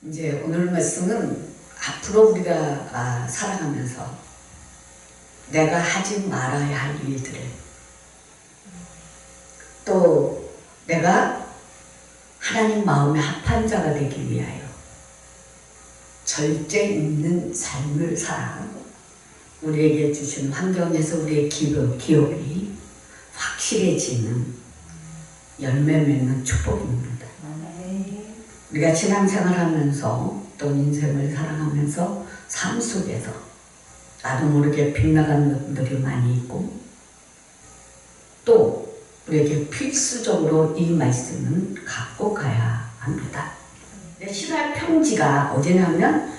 이제 오늘 말씀은 앞으로 우리가 살아가면서 내가 하지 말아야 할 일들을, 또 내가 하나님 마음에 합한 자가 되기 위하여 절제 있는 삶을 살아 우리에게 주신 환경에서 우리의 기업이 확실해지는 열매 맺는 축복입니다. 우리가 신앙생활 하면서 또 인생을 살아가면서 삶 속에서 나도 모르게 빗나가는 것들이 많이 있고, 또 우리에게 필수적으로 이 말씀은 갖고 가야 합니다. 신할 평지가 어디냐면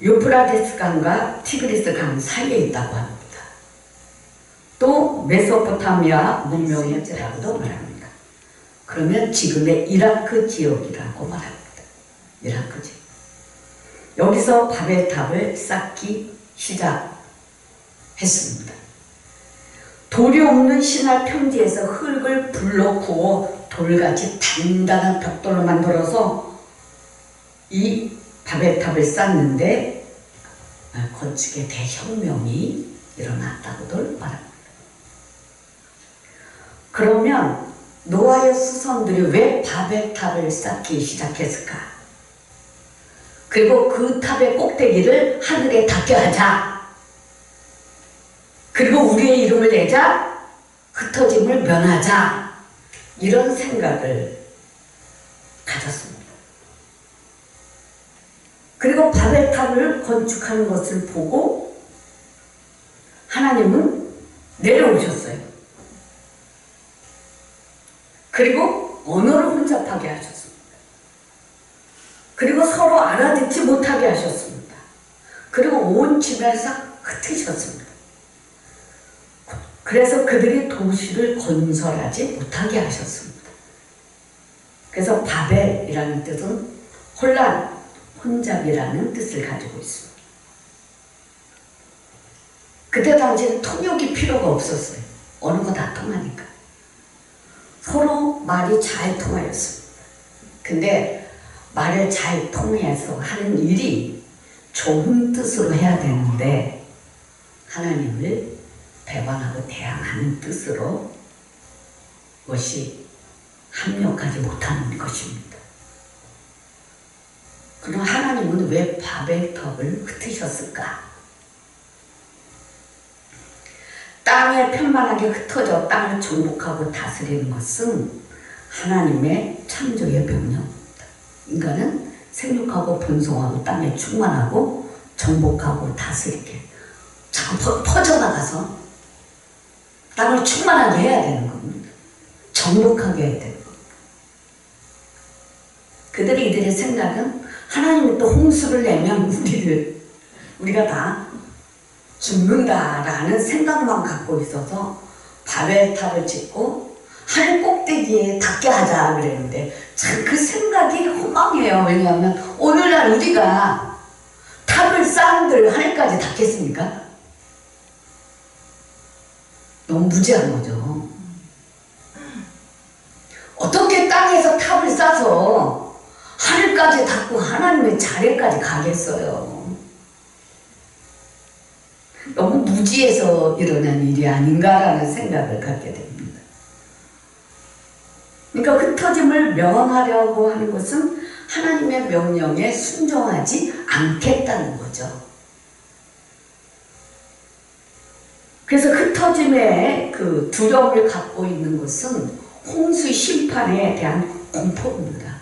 유프라데스 강과 티그리스 강 사이에 있다고 합니다. 또 메소포타미아 문명의 때라고도 말합니다. 그러면 지금의 이라크 지역이라고 말합니다. 이라크 지역. 여기서 바벨탑을 쌓기 시작했습니다. 돌이 없는 신할 평지에서 흙을 불러 구워 돌같이 단단한 벽돌로 만들어서 이 바벨탑을 쌓는데 건축의 대혁명이 일어났다고도 말합니다. 그러면 노아의 후손들이 왜 바벨탑을 쌓기 시작했을까? 그리고 그 탑의 꼭대기를 하늘에 닿게 하자. 그리고 우리의 이름을 내자. 흩어짐을 면하자. 이런 생각을 가졌습니다. 그리고 바벨탑을 건축하는 것을 보고 하나님은 내려오셨어요. 그리고 언어를 혼잡하게 하셨습니다. 그리고 서로 알아듣지 못하게 하셨습니다. 그리고 온 지면에서 흩으셨습니다. 그래서 그들이 도시를 건설하지 못하게 하셨습니다. 그래서 바벨이라는 뜻은 혼란, 혼잡이라는 뜻을 가지고 있습니다. 그때 당시에는 통역이 필요가 없었어요. 어느 거 다 통하니까. 서로 말이 잘 통하였습니다. 근데 말을 잘 통해서 하는 일이 좋은 뜻으로 해야 되는데 하나님을 배반하고 대항하는 뜻으로 그것이 합력하지 못하는 것입니다. 그럼 하나님은 왜 바벨탑을 흩으셨을까? 땅에 편만하게 흩어져 땅을 정복하고 다스리는 것은 하나님의 창조의 명령입니다. 인간은 생육하고 번성하고 땅에 충만하고 정복하고 다스리게 자꾸 퍼져나가서 땅을 충만하게 해야 되는 겁니다. 정복하게 해야 되는 겁니다. 이들의 생각은 하나님이 또 홍수를 내면 우리가 다 죽는다라는 생각만 갖고 있어서 바벨탑을 짓고 하늘 꼭대기에 닿게 하자 그랬는데 참 그 생각이 허망해요. 왜냐하면 오늘날 우리가 탑을 쌓은들 하늘까지 닿겠습니까? 너무 무지한 거죠. 어떻게 땅에서 탑을 쌓아서 하늘까지 닿고 하나님의 자리까지 가겠어요. 너무 무지해서 일어난 일이 아닌가라는 생각을 갖게 됩니다. 그러니까 흩어짐을 명하려고 하는 것은 하나님의 명령에 순종하지 않겠다는 거죠. 그래서 흩어짐의 그 두려움을 갖고 있는 것은 홍수 심판에 대한 공포입니다.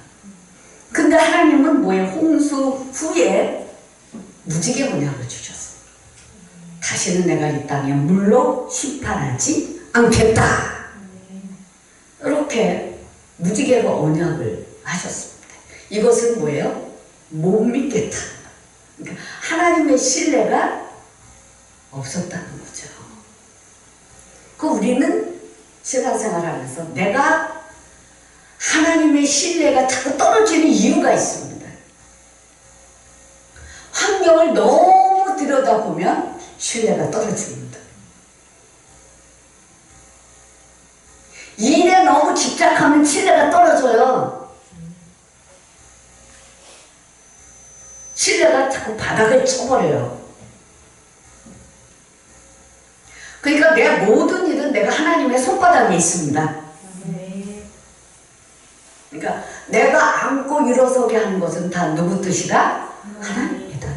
근데 하나님은 뭐예요? 홍수 후에 무지개 언약을 주셨어요. 다시는 내가 이 땅에 물로 심판하지 않겠다. 이렇게 무지개로 언약을 하셨습니다. 이것은 뭐예요? 못 믿겠다. 그러니까 하나님의 신뢰가 없었다는 거죠. 우리는 신앙생활하면서 내가 하나님의 신뢰가 자꾸 떨어지는 이유가 있습니다. 환경을 너무 들여다보면 신뢰가 떨어집니다. 일에 너무 집착하면 신뢰가 떨어져요. 자꾸 바닥을 쳐버려요. 그러니까 내 모든 일은 내가 하나님의 손바닥에 있습니다. 그러니까 내가 앉고 일어서게 하는 것은 다 누구 뜻이다? 하나님이다.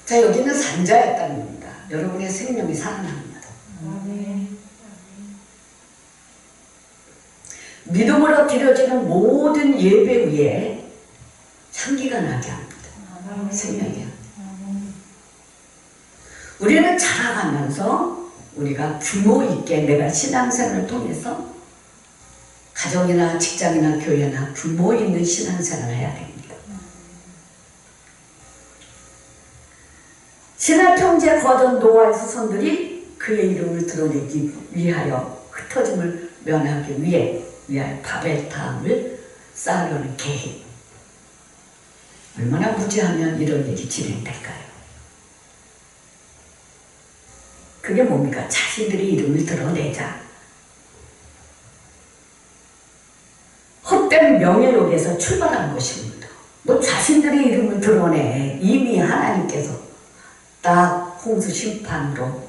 자, 여기는 산자의 땅입니다. 여러분의 생명이 살아납니다. 믿음으로 드려지는 모든 예배 위에 향기가 나게 합니다. 생명이 합니다. 우리는 자라가면서 우리가 규모 있게 내가 신앙생활을 통해서 가정이나 직장이나 교회나 규모 있는 신앙생활을 해야 됩니다. 신할 평지에 거하던 노아의 후손들이 그의 이름을 드러내기 위하여 흩어짐을 면하기 위하여 바벨탑을 쌓으려는 계획. 얼마나 무지하면 이런 일이 진행될까요? 그게 뭡니까? 자신들의 이름을 드러내자. 헛된 명예욕에서 출발한 것입니다. 뭐 자신들의 이름을 드러내. 이미 하나님께서 딱 홍수 심판으로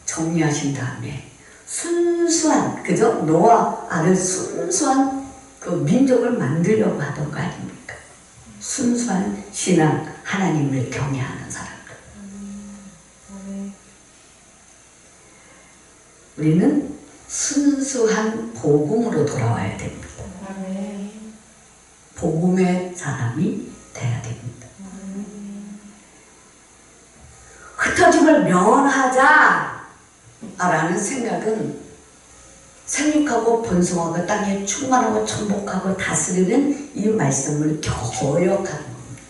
정리하신 다음에 순수한, 그죠? 노아 아들 순수한 그 민족을 만들려고 하던 거 아닙니까? 순수한 신앙, 하나님을 경외하는 사람들. 우리는 순수한 복음으로 돌아와야 됩니다. 복음의 사람이 돼야 됩니다. 흩어짐을 면하자 라는 생각은 생육하고 번성하고 땅에 충만하고 천복하고 다스리는 이 말씀을 거역하는 겁니다.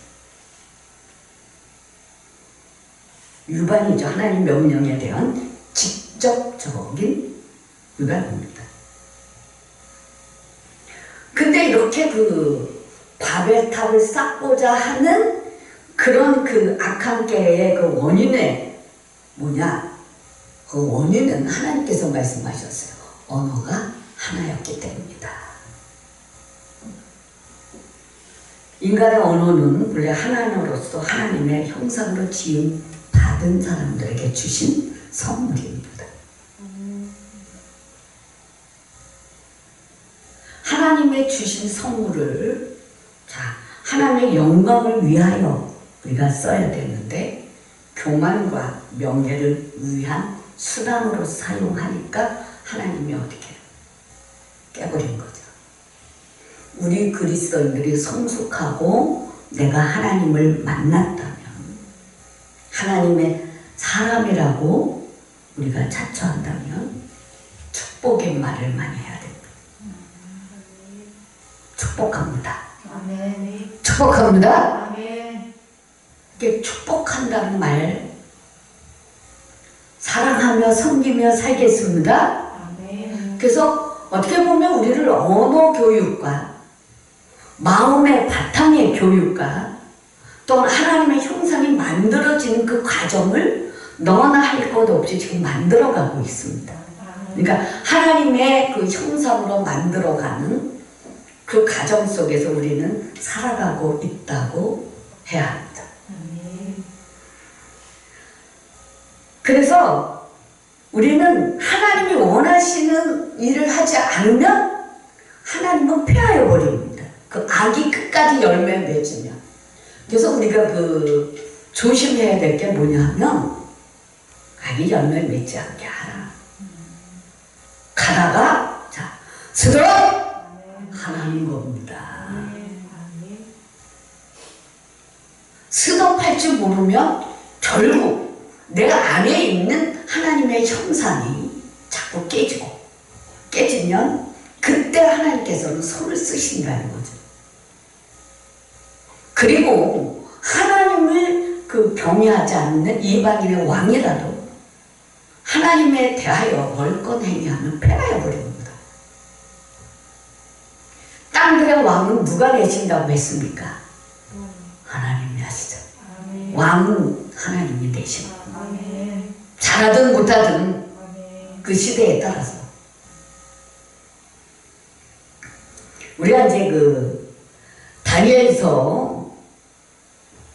유반이죠. 하나님 명령에 대한 직접적인 위반입니다. 근데 이렇게 그 바벨탑을 쌓고자 하는 그런 그 악한 깨의 그 원인은 뭐냐? 그 원인은 하나님께서 말씀하셨어요. 언어가 하나였기 때문이다. 인간의 언어는 원래 하나님으로서 하나님의 형상으로 지음 받은 사람들에게 주신 선물입니다. 하나님의 주신 선물을 하나님의 영광을 위하여 우리가 써야 되는데 교만과 명예를 위한 수단으로 사용하니까 하나님이 어떻게 깨버린 거죠. 우리 그리스도인들이 성숙하고 내가 하나님을 만났다면 하나님의 사람이라고 우리가 자처한다면 축복의 말을 많이 해야 됩니다. 축복합니다. 아멘. 축복합니다. 아멘. 이게 축복한다는 말, 사랑하며 섬기며 살겠습니다. 아멘. 그래서 어떻게 보면 우리를 언어 교육과 마음의 바탕의 교육과 또 하나님의 형상이 만들어지는 그 과정을 너나 할 것 없이 지금 만들어가고 있습니다. 그러니까 하나님의 그 형상으로 만들어가는 그 과정 속에서 우리는 살아가고 있다고 해야 합니다. 그래서 우리는 하나님이 원하시는 일을 하지 않으면 하나님은 폐하여 버립니다. 그 악이 끝까지 열매 맺으면. 그래서 우리가 그 조심해야 될 게 뭐냐 하면 악이 열매 맺지 않게 하라. 가다가 스스로 하나님 겁니다. 스톱할 줄 모르면 결국 내가 안에 있는 하나님의 형상이 자꾸 깨지면 그때 하나님께서는 손을 쓰신다는 거죠. 그리고 하나님을 그 경외하지 않는 이방인의 왕이라도 하나님에 대하여 월권 행위하면 패하여 버립니다. 땅들의 왕은 누가 내신다고 했습니까? 하나님이 하시죠. 왕은 하나님이 되십니다. 잘하든 못하든 그 시대에 따라서 우리가 이제 그 그래서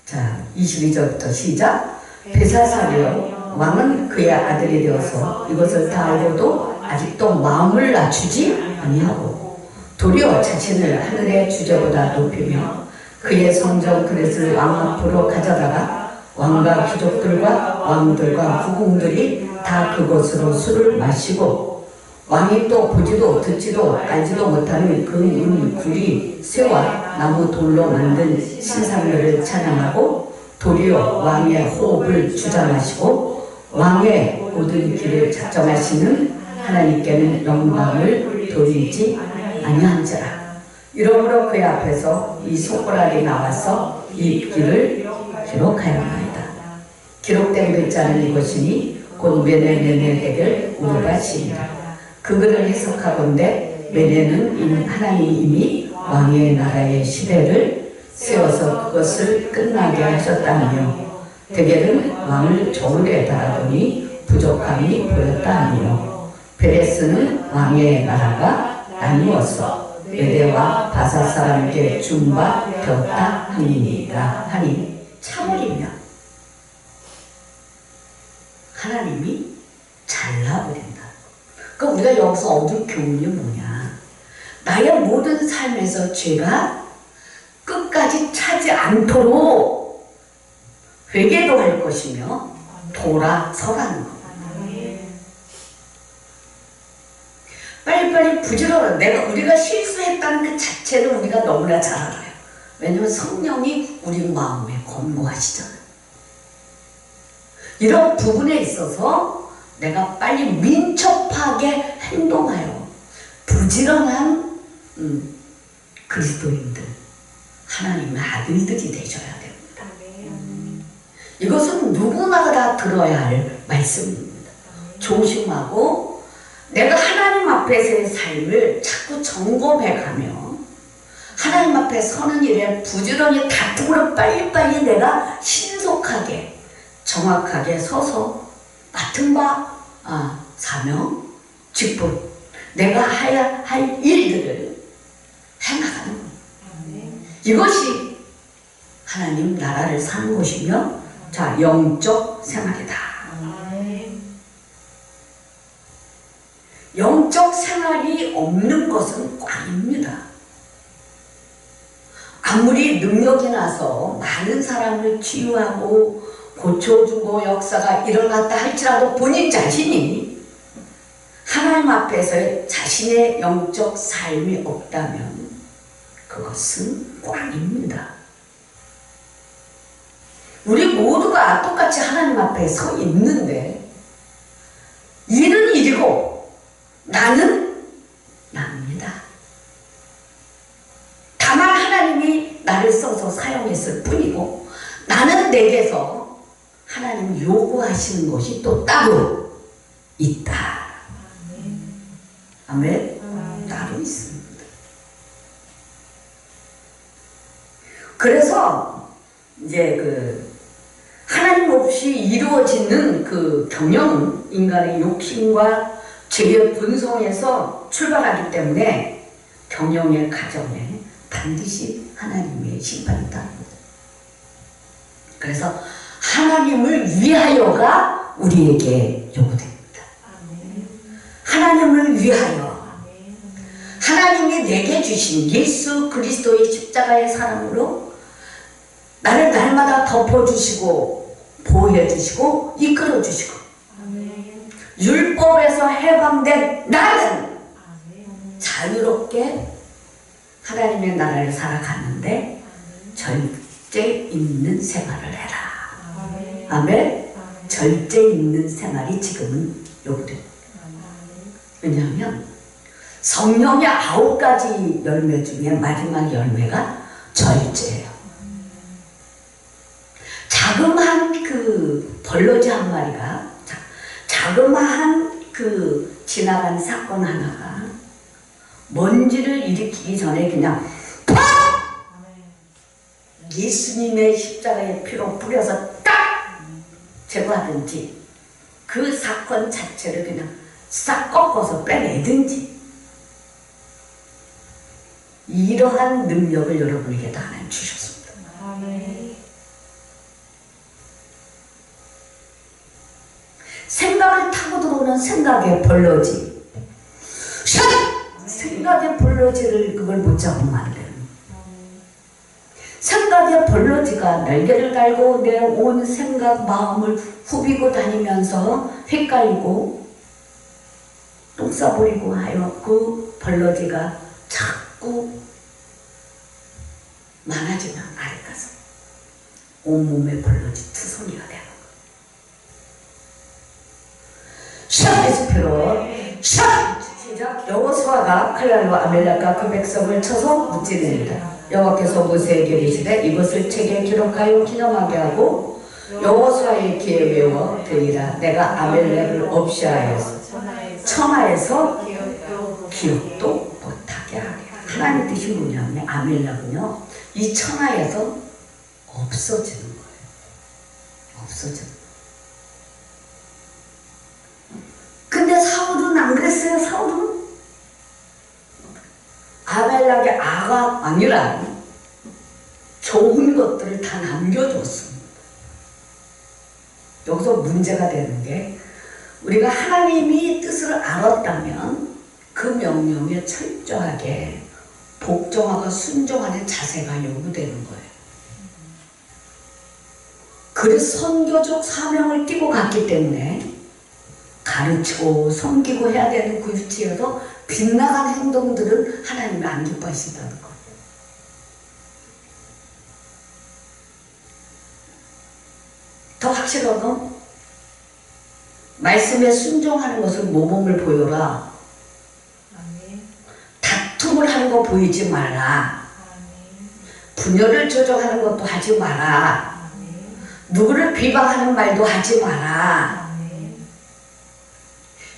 자 22절부터 시작. 베사사리여 왕은 그의 아들이 되어서 이것을 다 알고도 아직도 마음을 낮추지 아니하고 도리어 자신을 하늘의 주제보다 높이며 그의 성전 그릇을 왕 앞으로 가져다가 왕과 귀족들과 왕들과 후궁들이 다 그것으로 술을 마시고 왕이 또 보지도 듣지도 알지도 못하는 그 구리 쇠와 나무 돌로 만든 신상들을 찬양하고 도리어 왕의 호흡을 주장하시고 왕의 모든 길을 작정하시는 하나님께는 영광을 돌리지 아니한지라. 이러므로 그의 앞에서 이 손가락이 나와서 이 길을 기록하였나이다. 기록된 글자는 이것이니 곧 메네메네덱을 우르바시니라. 그 글을 해석하건대 메네는 하나님이 이미 왕의 나라의 시대를 세워서 그것을 끝나게 하셨다며 데겔은 왕을 저울에 달아보니 부족함이 보였다 하며 베레스는 왕의 나라가 나누어서 메대와 바사 사람에게 준바 되었다 하니라 하니 참으리면 하나님이 잘라버린다. 그러니까 우리가 여기서 얻을 교훈이 뭐냐? 나의 모든 삶에서 죄가 끝까지 차지 않도록 회개도 할 것이며 돌아서라는 겁니다. 빨리빨리 부지런해. 우리가 실수했다는 그 자체를 우리가 너무나 잘 알아요. 왜냐하면 성령이 우리 마음에 권고하시잖아요. 이런 부분에 있어서 내가 빨리 민첩하게 행동하여 부지런한 그리스도인들, 하나님의 아들들이 되셔야 됩니다. 이것은 누구나 다 들어야 할 말씀입니다. 조심하고 내가 하나님 앞에서의 삶을 자꾸 점검해가며 하나님 앞에 서는 일에 부지런히 다투고 빨리빨리 내가 신속하게 정확하게 서서 맡은 바 사명, 직분, 내가 해야 할 일들을 해나가는 겁니다. 이것이 하나님 나라를 사는 것이며 자 영적 생활이다. 영적 생활이 없는 것은 꽝입니다. 아무리 능력이 나서 많은 사람을 치유하고 고쳐주고 역사가 일어났다 할지라도 본인 자신이 하나님 앞에서 자신의 영적 삶이 없다면 그것은 꽝입니다. 우리 모두가 똑같이 하나님 앞에 서 있는데 일은 일이고 나는 납니다. 다만 하나님이 나를 써서 사용했을 뿐이고 나는 내게서 하나님 요구하시는 것이 또 따로 있다. 아멘. 따로 있습니다. 그래서 이제 하나님 없이 이루어지는 그 경영은 인간의 욕심과 죄의 본성에서 출발하기 때문에 경영의 과정에 반드시 하나님의 심판이 따릅니다. 그래서 하나님을 위하여가 우리에게 요구됩니다. 하나님을 위하여 하나님이 내게 주신 예수 그리스도의 십자가의 사랑으로 나를 날마다 덮어주시고 보호해주시고 이끌어주시고 율법에서 해방된 나는 자유롭게 하나님의 나라를 살아가는데 절제 있는 생활을 해라. 아멘. 절제 있는 생활이 지금은 요구됩니다. 왜냐하면 성령의 9가지 열매 중에 마지막 열매가 절제예요. 자그마한 그 벌러지 한 마리가 자그마한 그 지나간 사건 하나가 먼지를 일으키기 전에 그냥 팍! 예수님의 십자가의 피로 뿌려서 딱 제거하든지 그 사건 자체를 그냥 싹 꺾어서 빼내든지 이러한 능력을 여러분에게 다 하나님 주셨습니다. 아멘. 생각을 타고 들어오는 생각의 벌러지. 생각의 벌러지를 그걸 못 잡으면 안 돼요. 생각의 벌러지가 날개를 달고 내 온 생각, 마음을 후비고 다니면서 헷갈리고 똥 싸버리고 하여 그 벌러지가 자꾸 많아지면 아래 가서 온몸에 벌러지 투성이가 되는 거예요. 샤베스피로 샤! 시작! 여호수아가 칼날로 아멜렉과 그 백성을 쳐서 무찌릅니다. 여호와께서 모세에게 이르시되 이것을 책에 기록하여 기념하게 하고 여호수아의 귀에 외워 드리라. 내가 아멜렉을 없이 하여서 천하에서 기억도 못하게 하리라. 하나님 뜻이 뭐냐면 아멜렉은요 이 천하에서 없어지는 거예요. 없어지는 거예요. 근데 사울은 안 그랬어요. 사울은 아멜렉의 아가 아니라 좋은 것들을 다 남겨줬습니다. 여기서 문제가 되는 게 우리가 하나님이 뜻을 알았다면 그 명령에 철저하게 복종하고 순종하는 자세가 요구되는 거예요. 그래서 선교적 사명을 띠고 갔기 때문에 가르치고 섬기고 해야 되는 그 위치에서 빗나간 행동들은 하나님이 안 기뻐하신다는 거예요. 더 확실하건 말씀에 순종하는 것을 모범을 보여라. 다툼을 하는 거 보이지 마라. 분열을 조정하는 것도 하지 마라. 누구를 비방하는 말도 하지 마라.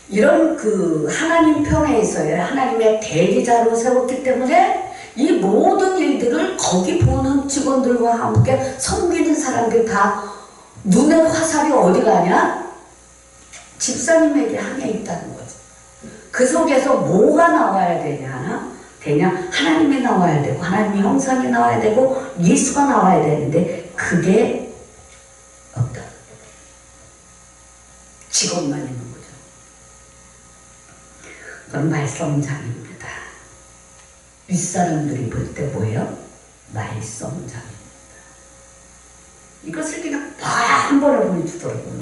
이런 그 하나님 편에 있어요. 하나님의 대리자로 세웠기 때문에 이 모든 일들을 거기 보는 직원들과 함께 섬기는 사람들 다 눈의 화살이 어디 가냐? 집사님에게 향해 있다는 거죠. 그 속에서 뭐가 나와야 되냐? 하나님이 나와야 되고 하나님의 형상이 나와야 되고 예수가 나와야 되는데 그게 없다. 직업만 있는 거죠. 그건 말썽장입니다. 윗사람들이 볼 때 뭐예요? 말썽장입니다. 이것을 그냥 한 번에 보여주더라고요.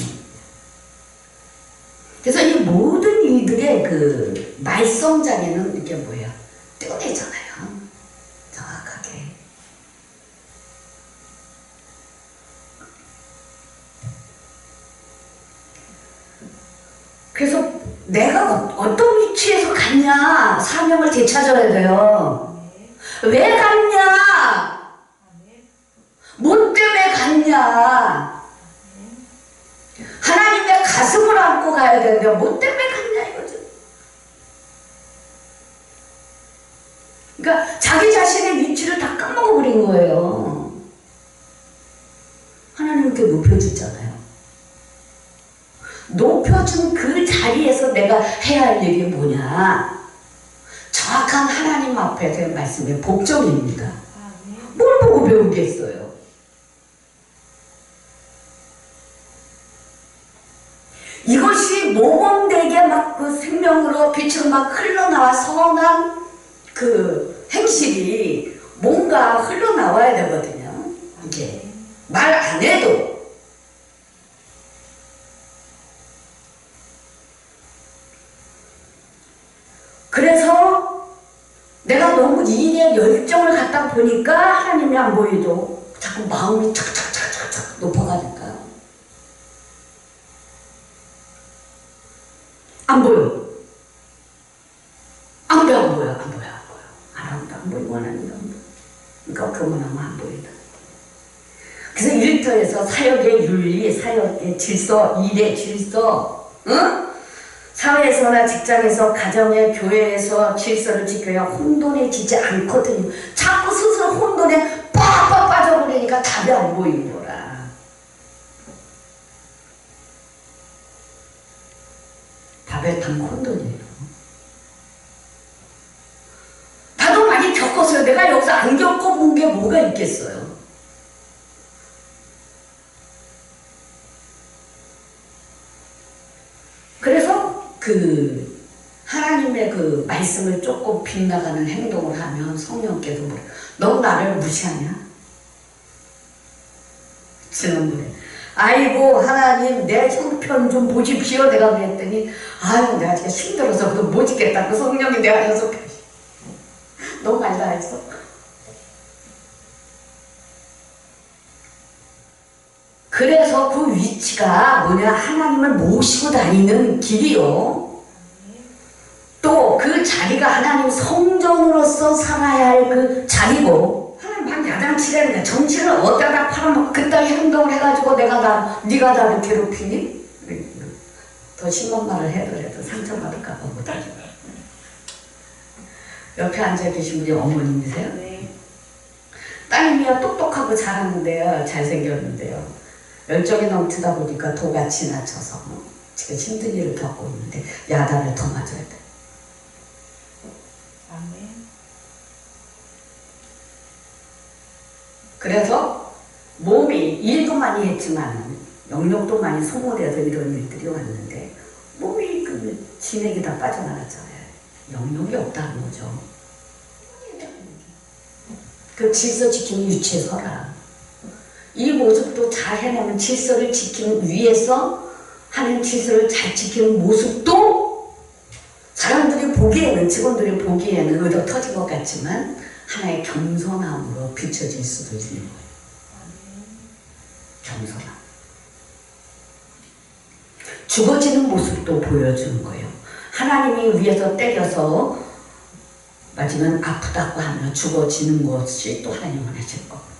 그래서 이 모든 이들의 그 말썽장에는 이게 뭐예요? 떼어내잖아요. 정확하게. 그래서 내가 어떤 위치에서 갔냐 사명을 되찾아야 돼요. 왜 갔냐? 뭐 때문에 갔냐? 하나님의 가슴을 안고 가야 되는데 뭐 때문에 갔냐 이거죠. 그러니까 자기 자신의 위치를 다 까먹어버린 거예요. 하나님 이렇게 높여주잖아요. 높여준 그 자리에서 내가 해야 할 일이 뭐냐? 정확한 하나님 앞에서의 말씀의 복종입니다. 뭘 보고 배우겠어요? 이것이 모범되게 막 그 생명으로 빛으로 막 흘러나와 선한 그 행실이 뭔가 흘러나와야 되거든요. 이게 말 안 해도. 그래서 내가 너무 일에 열정을 갖다 보니까 하나님이 안 보이도 자꾸 마음이 착착착착착 높아가니까 안 보여. 안 보여. 안 보이고 하나님도 안 보여. 그러니까 그만하면 안 보인다. 그래서 일터에서 사역의 윤리, 사역의 질서, 일의 질서, 응? 사회에서나 직장에서, 가정에, 교회에서 질서를 지켜야 혼돈해지지 않거든요. 자꾸 스스로 혼돈에 빡빡 빠져버리니까 답이 안 보이는 거라. 답의 단 혼돈이에요. 나도 많이 겪었어요. 내가 여기서 안 겪어본 게 뭐가 있겠어요. 그 하나님의 그 말씀을 조금 빗나가는 행동을 하면 성령께서 뭐래? 너 나를 무시하냐? 지난번에 아이고 하나님 내 형편 좀 보십시오 내가 그랬더니 아유 내가 진짜 힘들어서 못 있겠다 그 성령이 내 안에서 너무 말라 했어. 그래서 그 위치가 뭐냐 하나님을 모시고 다니는 길이요. 또 그 자리가 하나님 성전으로서 살아야 할 그 자리고 하나님 막 야단치려니까 정신을 어디다 팔아먹고 그따위 행동을 해가지고 네가 나를 괴롭히니? 더 심한 말을 해더라도 상처받을까봐 못하죠. 옆에 앉아 계신 분이 어머님이세요? 네. 따님이야 똑똑하고 잘하는데요. 잘생겼는데요. 열정이 넘치다 보니까 도가 지나쳐서 지금 힘든 일을 겪고 있는데 야단을 더 맞아야 돼. 아멘. 그래서 몸이 일도 많이 했지만 영역도 많이 소모돼서 이런 일들이 왔는데 몸이 그 진액이 다 빠져나갔잖아요. 영역이 없다는 거죠. 그 질서 지키는 위치에 서라. 이 모습도 잘 해내면 질서를 지키는 위에서 하는 질서를 잘 지키는 모습도 사람들이 보기에는 직원들이 보기에는 의도 터진 것 같지만 하나의 겸손함으로 비춰질 수도 있는 거예요. 겸손함. 죽어지는 모습도 보여주는 거예요. 하나님이 위에서 때려서 맞으면 아프다고 하면 죽어지는 것이 또 하나님 원하실 거예요.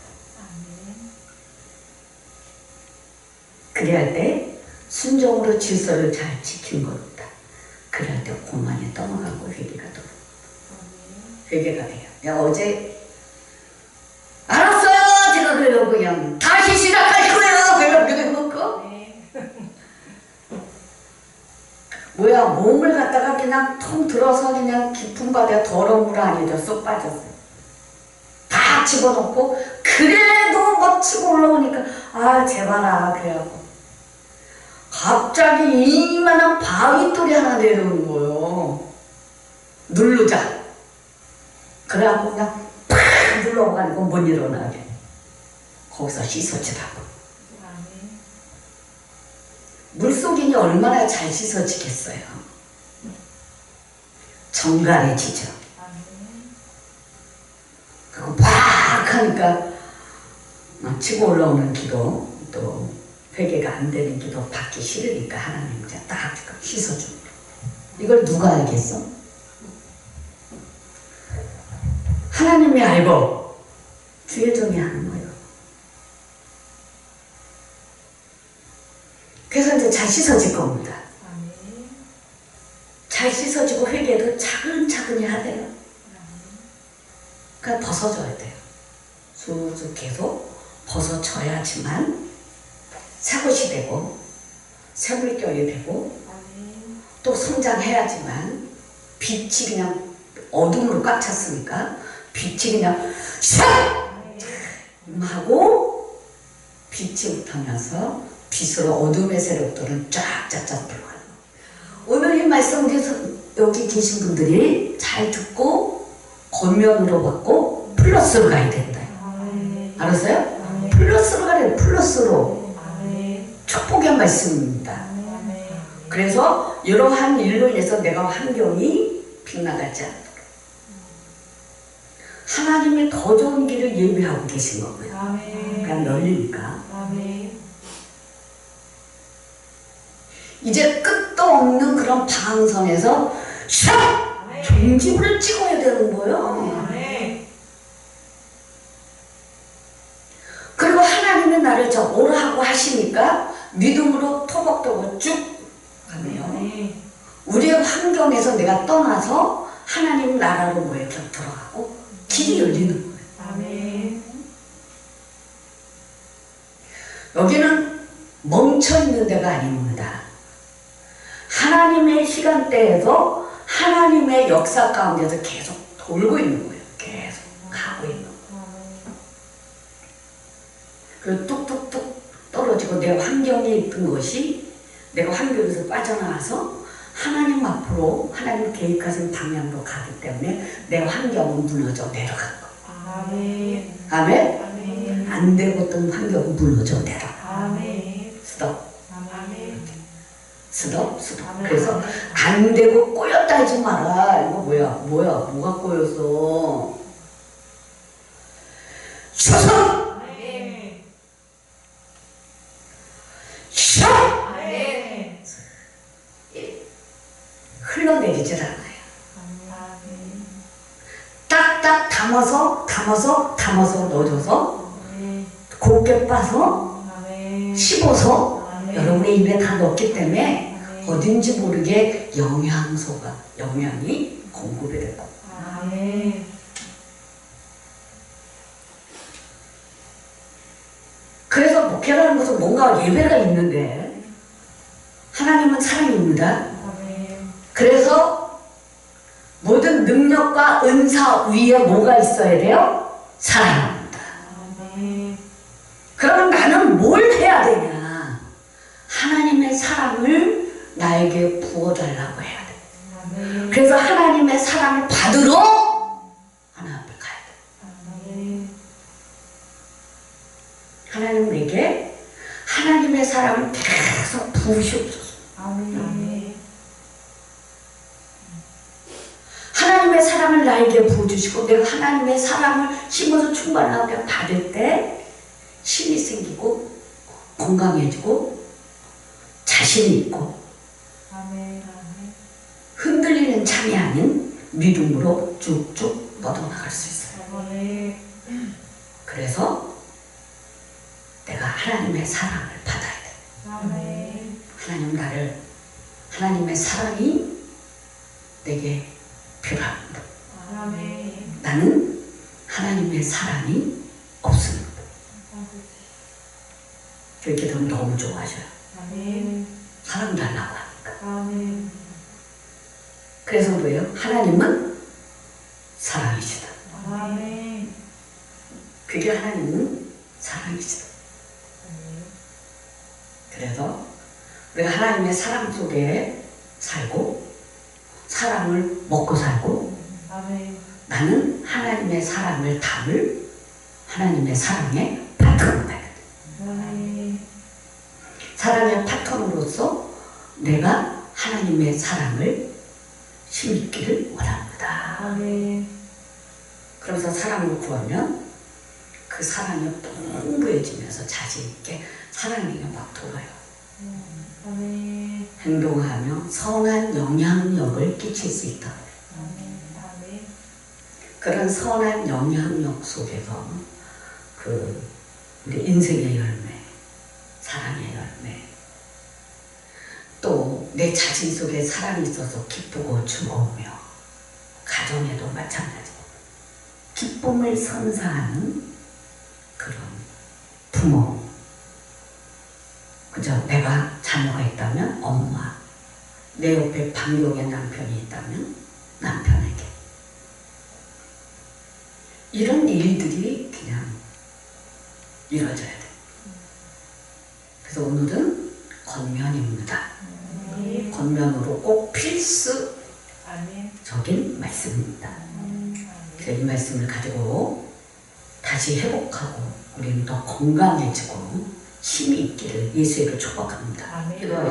그래야 때 순종으로 질서를 잘 지킨 것이다. 그래야 때 고만이 떠나가고 회개가 더 회개가 돼요. 내가 어제 알았어요. 제가 그래요. 그냥 다시 시작할 거예요. 그래놓고 뭐야 몸을 갖다가 그냥 통 들어서 그냥 깊은 바다에 더러운 물 아니죠. 쏙 빠졌어요. 다 집어넣고 그래도 막 치고 올라오니까 아 제발아 그래갖고 갑자기 이만한 바위돌이 하나 내려오는 거예요. 누르자. 그래갖고 그냥 팍 눌러가지고 못 일어나게. 거기서 씻어지라고. 물속이니 얼마나 잘 씻어지겠어요. 정갈해지죠. 그리고 팍 하니까 치고 올라오는 기도 또 회개가 안 되는 기도 받기 싫으니까 하나님 이제 딱 씻어줍니다. 이걸 누가 알겠어? 하나님이 알고 주의 종이 하는 거예요. 그래서 이제 잘 씻어질 겁니다. 잘 씻어지고 회개도 차근차근히 하대요. 그러니까 벗어줘야 돼요. 쑥쑥 계속 벗어져야지만 새것이 되고 새 물결이 되고 또 성장해야지만 빛이 그냥 어둠으로 꽉 찼으니까 빛이 그냥 샥 하고 빛이 붙어나서 빛으로 어둠의 세력들은 쫙쫙쫙 들어가요. 오늘 이 말씀 우리 여기 계신 분들이 잘 듣고 겉면으로 받고 플러스로 가야 된다. 알았어요? 플러스로 가래요. 플러스로. 축복의 말씀입니다. 그래서 이러한 일로 인해서 내가 환경이 빗나가지 않도록 하나님이 더 좋은 길을 예비하고 계신 거고요. 그러니까 열리니까 이제 끝도 없는 그런 방황선에서 샥! 종지부를 찍어야 되는 거예요. 그리고 하나님이 나를 저 오라고 하시니까 믿음으로 토박토박 쭉 가네요. 우리의 환경에서 내가 떠나서 하나님 나라로 뭐에 들어가고 길이 열리는 거예요. 여기는 멈춰있는 데가 아닙니다. 하나님의 시간대에서 하나님의 역사 가운데서 계속 돌고 있는 거예요. 계속 가고 있는 거예요. 그 뚝뚝뚝 떨어지고 내 환경에 있던 것이 내가 환경에서 빠져나와서 하나님 앞으로 하나님 계획하신 방향으로 가기 때문에 내 환경은 무너져 내려간 거. 아멘. 아멘? 아멘. 안 되고던 환경은 무너져 내려가. 아멘. 스톱, 아멘. 스톱, 스톱. 아멘. 그래서 안 되고 꼬였다 하지 마라. 이거 뭐가 꼬여서. 서서 아멘. 쉬어! 아멘. 흘러내리질 않아요. 아멘. 딱딱 담아서 넣어줘서 아멘. 곱게 빠서 아멘. 씹어서 아멘. 여러분의 입에 다 넣기 때문에 아멘. 어딘지 모르게 영양이 공급이 돼요. 아멘. 그래서 목회라는 것은 뭔가 예배가 있는데 하나님은 사랑입니다. 아멘. 그래서 모든 능력과 은사 위에 뭐가 있어야 돼요? 사랑입니다. 아멘. 그러면 나는 뭘 해야 되냐? 하나님의 사랑을 나에게 부어달라고 해야 돼. 아멘. 그래서 하나님의 사랑을 받으러 하나님 앞에 가야 돼. 아멘. 하나님 내게 하나님의 사랑을 계속 부으시옵소서. 아멘. 하나님의 사랑을 나에게 부어주시고 내가 하나님의 사랑을 심어서 충만하게 받을 때 힘이 생기고 건강해지고 자신이 있고 아멘. 흔들리는 참이 아닌 믿음으로 쭉쭉 뻗어나갈 수 있어요. 아멘. 그래서 내가 하나님의 사랑을 받아야 돼. 아멘. 하나님의 사랑이 내게 필요합니다. 아멘. 나는 하나님의 사랑이 없습니다. 이렇게 되면 너무 좋아져요. 아멘. 사랑 달라고 하니까. 아멘. 그래서 뭐예요? 하나님은 사랑이시다. 아멘. 그게 하나님은 사랑이시다. 그래서 우리가 하나님의 사랑 속에 살고 사랑을 먹고 살고 아멘. 나는 하나님의 사랑을 담을 하나님의 사랑의 파트너가 돼야 돼. 아멘. 사랑의 파트너로서 내가 하나님의 사랑을 심기를 원합니다. 아멘. 그러면서 사랑을 구하면 그 사랑이 풍부해지면서 자신 있게 사랑이 막 돌아요. 아멘. 행동하며 선한 영향력을 끼칠 수 있다. 아멘. 아멘. 그런 선한 영향력 속에서 그 우리 인생의 열매, 사랑의 열매, 또 내 자신 속에 사랑이 있어서 기쁘고 즐거우며 가정에도 마찬가지고 기쁨을 선사하는 그런 부모, 그죠? 내가 자녀가 있다면 엄마, 내 옆에 반경의 남편이 있다면 남편에게 이런 일들이 그냥 이루어져야 돼. 그래서 오늘은 겉면입니다. 아멘. 겉면으로 꼭 필수적인 아멘. 말씀입니다. 아멘. 그래서 이 말씀을 가지고 다시 회복하고 우리는 더 건강해지고 힘이 있기를 예수를 축복합니다. 아멘. 기도하겠습니다.